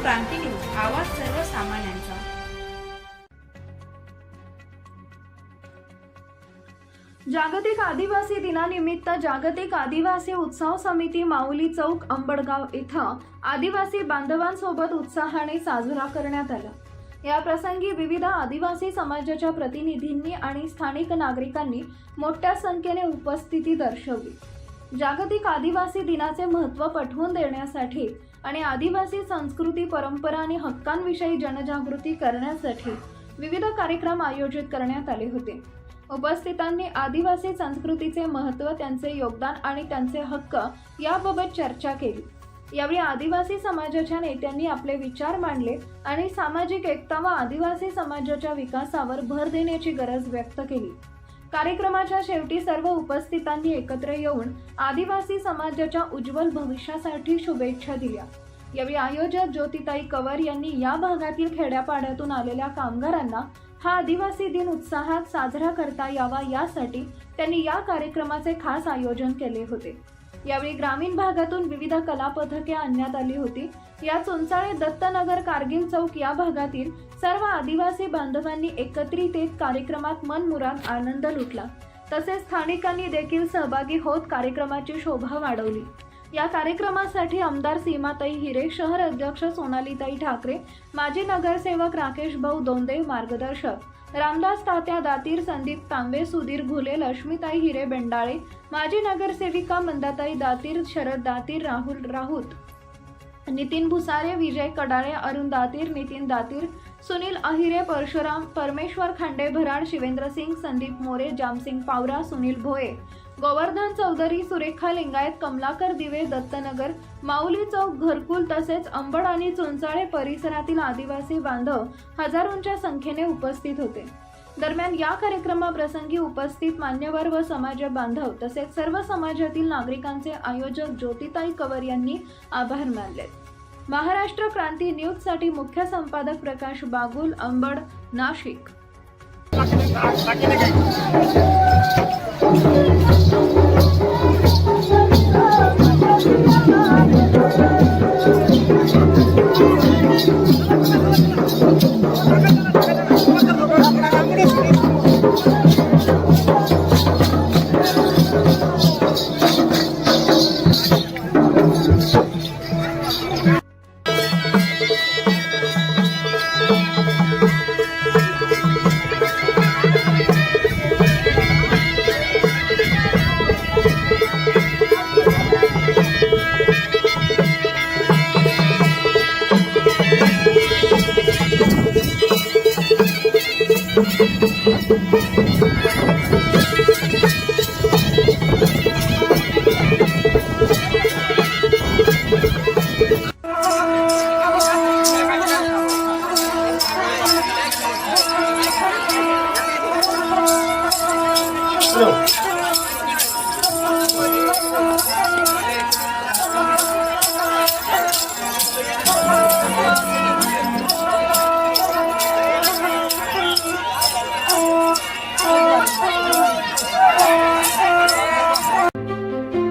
क्रांती news, आवाज सर्वसामान्यांचा। जागतिक आदिवासी दिनानिमित्त जागतिक आदिवासी उत्सव समिती माऊली चौक अंबडगाव इथं आदिवासी बांधवांसोबत उत्साहाने साजरा करण्यात आला। या प्रसंगी विविध आदिवासी समाजाच्या प्रतिनिधींनी आणि स्थानिक नागरिकांनी मोठ्या संख्येने उपस्थिती दर्शवली। जागतिक आदिवासी दिनाचे महत्त्व पटवून देण्यासाठी आणि आदिवासी संस्कृती, परंपरा आणि हक्कांविषयी जनजागृती करण्यासाठी विविध कार्यक्रम आयोजित करण्यात आले होते। उपस्थितांनी आदिवासी संस्कृतीचे महत्त्व, त्यांचे योगदान आणि त्यांचे हक्क याबाबत चर्चा केली। यावेळी आदिवासी समाजाच्या नेत्यांनी आपले विचार मांडले आणि सामाजिक एकता व आदिवासी समाजाच्या विकासावर भर देण्याची गरज व्यक्त केली। कार्यक्रमाच्या शेवटी सर्व उपस्थितांनी एकत्र येऊन आदिवासी समाजाच्या उज्ज्वल भविष्यासाठी शुभेच्छा दिल्या। यावेळी आयोजक ज्योतिताई कवर यांनी या भागातील खेड्यापाड्यातून आलेल्या कामगारांना हा आदिवासी दिन उत्साहात साजरा करता यावा यासाठी त्यांनी या कार्यक्रमाचे खास आयोजन केले होते। यावेळी ग्रामीण भागातून विविध कला पथके आणण्यात आली होती। या चोंचाळे, दत्तनगर, कारगिल चौक या भागातील सर्व आदिवासी बांधवांनी एकत्रित येत कार्यक्रमात मनमुराद आनंद लुटला। तसेच स्थानिकांनी देखील सहभागी होत कार्यक्रमाची शोभा वाढवली। या कार्यक्रमासाठी आमदार सीमाताई हिरे, शहर अध्यक्ष सोनालीताई ठाकरे, माजी नगरसेवक राकेश भाऊ दोंदे, मार्गदर्शक रामदास तात्या दातीर, संदीप तांबे, सुधीर घुले, लक्ष्मीताई हिरे बेंडाळे, माजी नगरसेविका मंदाताई दातीर, शरद दातीर, राहुल राऊत, नितीन भुसारे, विजय कडाळे, अरुण दातीर, नितीन दातीर, सुनील अहिरे, परशुराम परमेश्वर खांडे भराड, शिवेंद्र सिंग, संदीप मोरे, जामसिंग पावरा, सुनील भोये, गोवर्धन चौधरी, सुरेखा लिंगायत, कमलाकर दिवे, दत्तनगर, माऊली चौक, घरकुल तसेच अंबड आणि चोंचाळे परिसरातील आदिवासी बांधव हजारोंच्या संख्येने उपस्थित होते। दरम्यान या कार्यक्रमाप्रसंगी उपस्थित मान्यवर व समाज बांधव तसेच सर्व समाजातील नागरिकांचे आयोजक ज्योतिताई कवर यांनी आभार मानले। महाराष्ट्र क्रांती न्यूज साठी मुख्य संपादक प्रकाश बागुल, अंबड, नाशिक।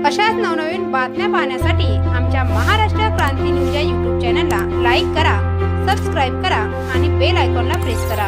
अशाच नवनवीन बातम्या पाहण्यासाठी आमच्या महाराष्ट्र क्रांती न्यूज या YouTube चॅनलला लाईक करा, सबस्क्राईब करा आणि बेल आयकॉनला प्रेस करा।